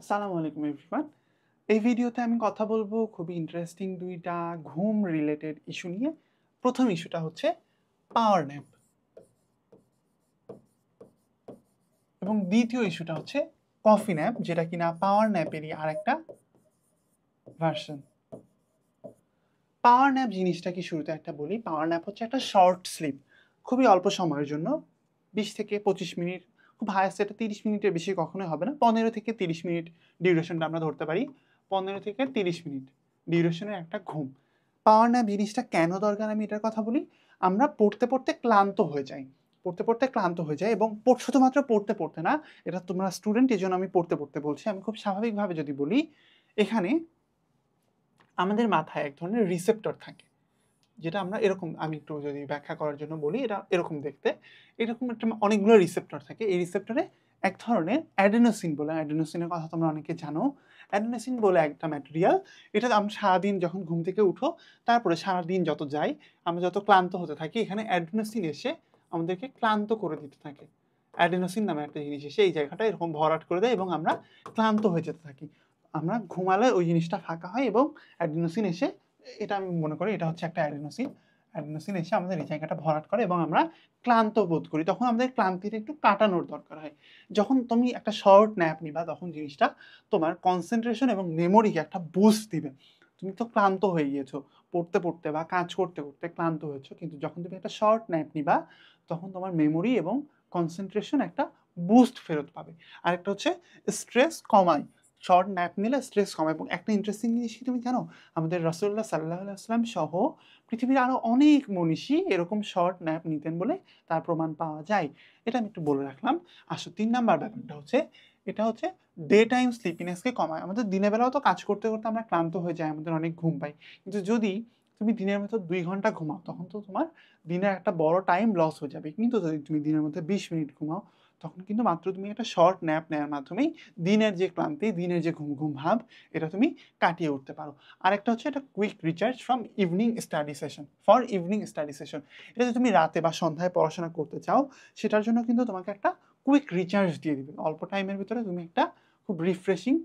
আসসালামু আলাইকুম এভরিওয়ান। এই ভিডিওতে আমি কথা বলবো খুবই ইন্টারেস্টিং দুইটা ঘুম রিলেটেড ইস্যু নিয়ে। প্রথম ইস্যুটা হচ্ছে পাওয়ার ন্যাপ এবং দ্বিতীয় ইস্যুটা হচ্ছে কফি ন্যাপ, যেটা কিনা পাওয়ার ন্যাপেরই আরেকটা ভার্সন। পাওয়ার ন্যাপ জিনিসটা কি শুরুতে একটা বলি। পাওয়ার ন্যাপ হচ্ছে একটা শর্ট স্লিপ, খুবই অল্প সময়ের জন্য, 20 থেকে 25 মিনিট, খুব হায়েস্ট এটা 30 মিনিটের বেশি কখনোই হবে না। 15 থেকে 30 মিনিট ডিউরেশনটা আমরা ধরতে পারি। 15 থেকে 30 মিনিট ডিউরেশনের একটা ঘুম। পাওয়ার ন্যাপ জিনিসটা কেন দরকার আমি এটার কথা বলি। আমরা পড়তে পড়তে ক্লান্ত হয়ে যাই, এবং শুধুমাত্র পড়তে পড়তে না, এটা তোমরা স্টুডেন্ট এই জন্য আমি পড়তে পড়তে বলছি। আমি খুব স্বাভাবিকভাবে যদি বলি, এখানে আমাদের মাথায় এক ধরনের রিসেপ্টর থাকে, যেটা আমরা এরকম, আমি একটু যদি ব্যাখ্যা করার জন্য বলি, এটা এরকম দেখতে, এরকম একটা অনেকগুলো রিসেপ্টর থাকে। এই রিসেপ্টরে এক ধরনের অ্যাডেনোসিন বলে, অ্যাডেনোসিনের কথা তোমরা অনেকে জানো। অ্যাডেনোসিন বলে একটা ম্যাটেরিয়াল, এটা আমরা সারাদিন যখন ঘুম থেকে উঠো, তারপরে সারাদিন যত যাই, আমরা যত ক্লান্ত হতে থাকি, এখানে অ্যাডেনোসিন এসে আমাদেরকে ক্লান্ত করে দিতে থাকে। অ্যাডেনোসিন নামে একটা জিনিস এসে এই জায়গাটা এরকম ভরাট করে দেয় এবং আমরা ক্লান্ত হয়ে যেতে থাকি। আমরা ঘুমালে ওই জিনিসটা ফাঁকা হয় এবং অ্যাডেনোসিন এসে, এটা আমি মনে করি এটা হচ্ছে একটা অ্যাডেনোসিন, অ্যাডেনোসিন এসে আমাদের এই জায়গাটা ভরাট করে এবং আমরা ক্লান্ত বোধ করি। তখন আমাদের ক্লান্তিটা একটু কাটানোর দরকার হয়। যখন তুমি একটা শর্ট ন্যাপ নিবা, তখন জিনিসটা তোমার কনসেন্ট্রেশন এবং মেমোরিকে একটা বুস্ট দিবে। তুমি তো ক্লান্ত হয়ে গিয়েছো পড়তে পড়তে বা কাজ করতে করতে ক্লান্ত হয়েছো, কিন্তু যখন তুমি একটা শর্ট ন্যাপ নিবা, তখন তোমার মেমোরি এবং কনসেন্ট্রেশন একটা বুস্ট ফেরত পাবে। আরেকটা হচ্ছে স্ট্রেস কমায়। শর্ট ন্যাপ নিলে স্ট্রেস কমায়। এবং একটা ইন্টারেস্টিং জিনিস কি তুমি জানো, আমাদের রাসূলুল্লাহ সাল্লাল্লাহু আলাইহি ওয়াসাল্লাম সহ পৃথিবীর আরো অনেক মনীষী এরকম শর্ট ন্যাপ নিতেন বলে তার প্রমাণ পাওয়া যায়। এটা আমি একটু বলে রাখলাম। আসো 3 নাম্বার ব্যাপারটা হচ্ছে, এটা হচ্ছে ডে টাইম স্লিপিনেসকে কমায়। আমাদের দিনের বেলাও তো কাজ করতে করতে আমরা ক্লান্ত হয়ে যাই, আমাদের অনেক ঘুম পাই, কিন্তু যদি তুমি দিনের মধ্যে 2 ঘন্টা ঘুমাও, তখন তো তোমার দিনের একটা বড় টাইম লস হয়ে যাবে। কিন্তু যদি তুমি দিনের মধ্যে 20 মিনিট ঘুমাও, তখন কিন্তু মাত্র তুমি একটা শর্ট ন্যাপ নেওয়ার মাধ্যমেই দিনের যে ক্লান্তি, দিনের যে ঘুম ঘুম ভাব, এটা তুমি কাটিয়ে উঠতে পারো। আরেকটা হচ্ছে এটা quick recharge from evening study session, for evening study session. এটা যদি তুমি রাতে বা সন্ধ্যায় পড়াশোনা করতে চাও, সেটার জন্য কিন্তু তোমাকে একটা কুইক রিচার্জ দিয়ে দিবে। অল্প টাইমের ভিতরে তুমি একটা খুব রিফ্রেশিং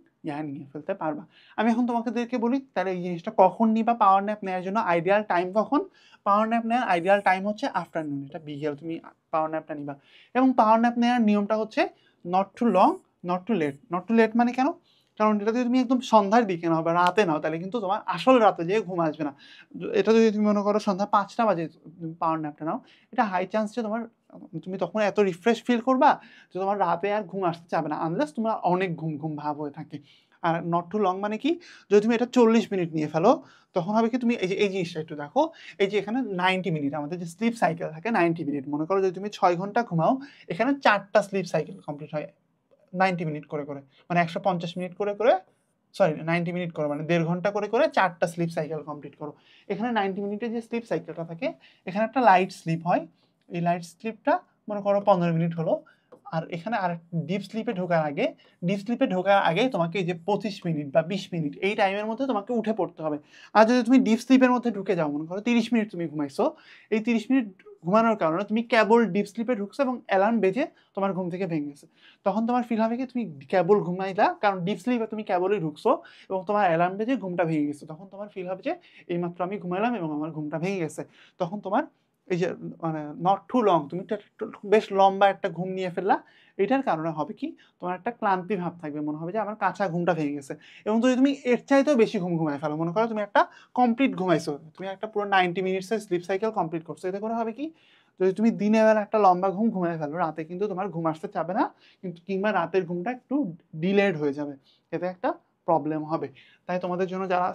নিয়ে ফেলতে পারবা। আমি এখন তোমাদেরকে বলি, তাহলে এই জিনিসটা কখন নিবা, পাওয়ার ন্যাপ নেওয়ার জন্য আইডিয়াল টাইম কখন। পাওয়ার ন্যাপ নেওয়ার আইডিয়াল টাইম হচ্ছে আফটারনুন, এটা বিকেল তুমি পাওয়ার ন্যাপটা নিবা। এবং পাওয়ার ন্যাপ নেওয়ার নিয়মটা হচ্ছে not too long, not too late. Not too late মানে কেন? কারণ এটা যদি তুমি একদম সন্ধ্যার দিকে নাও বা রাতে নাও, তাহলে কিন্তু তোমার আসল রাতে যেয়ে ঘুম আসবে না। এটা যদি তুমি মনে করো সন্ধ্যা 5টা বাজে পাওয়ার ন্যাপটা নাও, এটা হাই চান্স যে তোমার, তুমি তখন এত রিফ্রেশ ফিল করবা যে তোমার রাতে আর ঘুম আসতে চাবে না, আনলেস তোমার অনেক ঘুম ঘুম ভাব হয়ে থাকে। আর নট টু লং মানে কি, যদি তুমি এটা 40 মিনিট নিয়ে ফেলো, তখন হবে কি, তুমি এই যে এই জিনিসটা একটু দেখো, এই যে এখানে 90 মিনিট আমাদের যে স্লিপ সাইকেল থাকে, 90 মিনিট, মনে করো যদি তুমি 6 ঘন্টা ঘুমাও, এখানে 4টা স্লিপ সাইকেল কমপ্লিট হয় 90 মিনিট করে করে, মানে 150 মিনিট করে করে, সরি 90 মিনিট করে, মানে 1.5 ঘন্টা করে করে 4টা স্লিপ সাইকেল কমপ্লিট করো। এখানে 90 মিনিটের যে স্লিপ সাইকেলটা থাকে, এখানে একটা লাইট স্লিপ হয়। এই লাইট স্লিপটা মনে করো 15 মিনিট হলো। আর এখানে আর ডিপ স্লিপে ঢোকার আগে তোমাকে এই যে 25 মিনিট বা 20 মিনিট, এই টাইমের মধ্যে তোমাকে উঠে পড়তে হবে। আর যদি তুমি ডিপ স্লিপের মধ্যে ঢুকে যাও, মনে করো 30 মিনিট তুমি ঘুমাইছো, এই 30 মিনিট ঘুমানোর কারণে তুমি কেবল ডিপ স্লিপে ঢুকছো এবং অ্যালার্ম বেজে তোমার ঘুম থেকে ভেঙে গেছে, তখন তোমার ফিল হবে কি তুমি কেবল ঘুমাইলা, কারণ ডিপ স্লিপে তুমি কেবলই ঢুকছো এবং তোমার অ্যালার্ম বেজে ঘুমটা ভেঙে গেছে। তখন তোমার ফিল হবে যে এইমাত্র আমি ঘুমাইলাম এবং আমার ঘুমটা ভেঙে গেছে। তখন তোমার এই যে মানে নট টু লং, তুমি বেশ লম্বা একটা ঘুম নিয়ে ফেললা। এটার কারণে হবে কি, তোমার একটা ক্লান্তি ভাব থাকবে, মনে হবে যে আমার কাঁচা ঘুমটা ভেঙে গেছে। এবং যদি তুমি এর চাইতেও বেশি ঘুম ঘুমায় ফেলো, মনে করো তুমি একটা কমপ্লিট ঘুমাইছো, তুমি একটা পুরো 90 মিনিটসের স্লিপ সাইকেল কমপ্লিট করছো, এতে করে হবে কি, যদি তুমি দিনের বেলা একটা লম্বা ঘুম ঘুমায় ফেলো, রাতে কিন্তু তোমার ঘুম আসতে চাবে না, কিন্তু কিংবা রাতের ঘুমটা একটু ডিলেড হয়ে যাবে, এতে একটা প্রবলেম হবে। তাই তোমাদের জন্য, যারা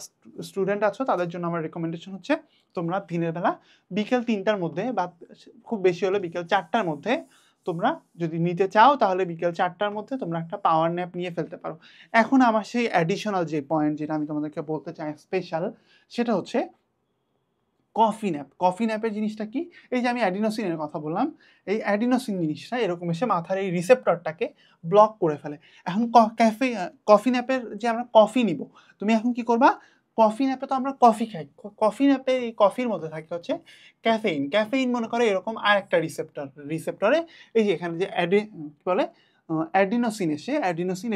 স্টুডেন্ট আছো, তাদের জন্য আমার রেকমেন্ডেশন হচ্ছে, তোমরা দিনের বেলা বিকেল 3টার মধ্যে বা খুব বেশি হলে বিকেল 4টার মধ্যে, তোমরা যদি নিতে চাও, তাহলে বিকেল 4টার মধ্যে তোমরা একটা পাওয়ার ন্যাপ নিয়ে ফেলতে পারো। এখন আমার সেই অ্যাডিশনাল যে পয়েন্ট, যেটা আমি তোমাদেরকে বলতে চাই স্পেশাল, সেটা হচ্ছে কফি ন্যাপ। কফি ন্যাপের জিনিসটা কি, এই যে আমি অ্যাডিনোসিনের কথা বললাম, এই অ্যাডিনোসিন জিনিসটা এরকম এসে মাথার এই রিসেপ্টরটাকে ব্লক করে ফেলে। এখন কফি ন্যাপের যে আমরা কফি নিব, তুমি এখন কি করবা, কফি ন্যাপে তো আমরা কফি খাই, কফি ন্যাপে এই কফির মধ্যে থাকে হচ্ছে ক্যাফেইন। ক্যাফেইন মনে করে এরকম আর একটা রিসেপ্টরে, এই যে এখানে যে কি বলে, অ্যাডিনোসিন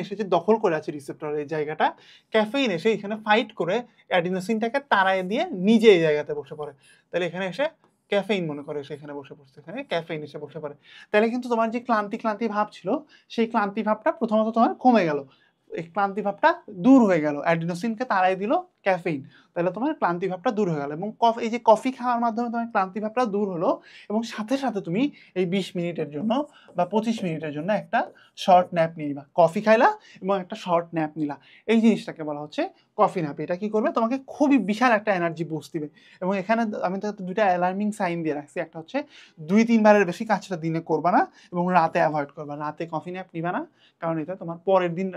এসে যে দখল করে আছে রিসেপ্টরের এই জায়গাটা, ক্যাফেইন এসে এখানে ফাইট করে অ্যাডিনোসিনটাকে তাড়ায় দিয়ে নিজে এই জায়গাতে বসে পড়ে। তাহলে এখানে এসে ক্যাফেইন মনে করে এসে এখানে বসে পড়ছে, এখানে ক্যাফেইন এসে বসে পড়ে। তাহলে কিন্তু তোমার যে ক্লান্তি ক্লান্তি ভাব ছিল, সেই ক্লান্তি ভাবটা প্রথমত তোমার কমে গেল, এই ক্লান্তি ভাবটা দূর হয়ে গেল, অ্যাডিনোসিনকে তাড়াই দিল ক্যাফেইন, তাহলে তোমার ক্লান্তি ভাবটা দূর হয়ে গেল। এবং এই যে কফি খাওয়ার মাধ্যমে তোমার ক্লান্তি ভাবটা দূর হলো, এবং সাথে সাথে তুমি এই 20 মিনিটের জন্য বা 25 মিনিটের জন্য একটা শর্ট ন্যাপ নিবা, কফি খাইলা এবং একটা শর্ট ন্যাপ নিলা, এই জিনিসটাকে বলা হচ্ছে কফি ন্যাপ। এটা কি করবে, তোমাকে খুবই বিশাল একটা এনার্জি বুস্ট দিবে। এবং এখানে আমি তো দুইটা অ্যালার্মিং সাইন দিয়ে রাখছি, একটা হচ্ছে 2-3 বারের বেশি কাজটা দিনে করবা না, এবং রাতে অ্যাভয়েড করবা, রাতে কফি ন্যাপ নিবা না, কারণ এটা তোমার পরের দিন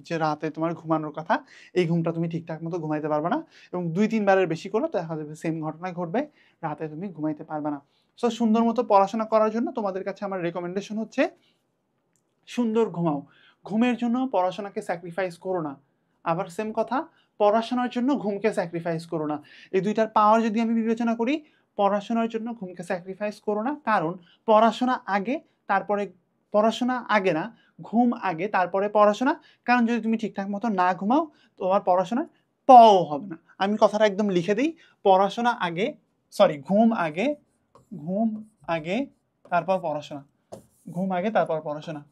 যে রাতে তোমার ঘুমানোর কথা, এই ঘুমটা তুমি ঠিকঠাক মতো ঘুমাইতে পারবে না, এবং 2-3 বারের বেশি করলে দেখা যাবে সেম ঘটনা ঘটবে, রাতে তুমি ঘুমাইতে পারবে না। সো সুন্দর মতো পড়াশোনা করার জন্য তোমাদের কাছে আমার রেকমেন্ডেশন হচ্ছে সুন্দর ঘুমাও, ঘুমের জন্য পড়াশোনাকে স্যাক্রিফাইস করো না। আবার সেম কথা, পড়াশোনার জন্য ঘুমকে স্যাক্রিফাইস করো না। এই দুইটার পাওয়ার যদি আমি বিবেচনা করি, পড়াশোনার জন্য ঘুমকে স্যাক্রিফাইস করো না, কারণ পড়াশোনা আগে তারপরে, পড়াশোনা আগে না, ঘুম আগে তারপরে পড়াশোনা। কারণ যদি তুমি ঠিকঠাক মতো না ঘুমাও, তোমার পড়াশোনার পও হবে না। আমি কথাটা একদম লিখে দিই, পড়াশোনা আগে, সরি, ঘুম আগে, ঘুম আগে তারপর পড়াশোনা, ঘুম আগে তারপর পড়াশোনা।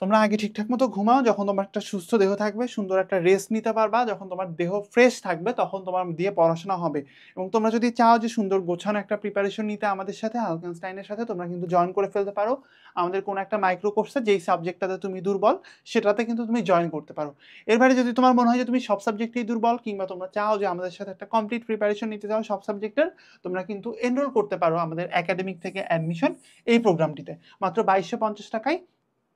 তোমরা আগে ঠিকঠাক মতো ঘুমাও, যখন তোমার একটা সুস্থ দেহ থাকবে, সুন্দর একটা রেস্ট নিতে পারবা, যখন তোমার দেহ ফ্রেশ থাকবে, তখন তোমার দিয়ে পড়াশোনা হবে। এবং তোমরা যদি চাও যে সুন্দর গোছানো একটা প্রিপারেশন নিতে আমাদের সাথে, আলকেনস্টাইনের সাথে, তোমরা কিন্তু জয়েন করে ফেলতে পারো আমাদের কোনো একটা মাইক্রো কোর্সে, যেই সাবজেক্টটাতে তুমি দুর্বল সেটাতে কিন্তু তুমি জয়েন করতে পারো। এর বাইরে যদি তোমার মনে হয় যে তুমি সব সাবজেক্টেই দুর্বল, কিংবা তোমরা চাও যে আমাদের সাথে একটা কমপ্লিট প্রিপারেশন নিতে চাও সব সাবজেক্টের, তোমরা কিন্তু এনরোল করতে পারো আমাদের একাডেমিক থেকে অ্যাডমিশন এই প্রোগ্রামটিতে। মাত্র 2250 টাকায়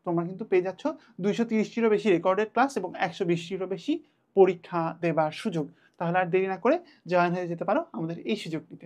তোমরা কিন্তু পেয়ে যাচ্ছ 230টিরও বেশি রেকর্ডেড ক্লাস এবং 120টিরও বেশি পরীক্ষা দেবার সুযোগ। তাহলে আর দেরি না করে জয়েন হয়ে যেতে পারো আমাদের এই সুযোগটিতে।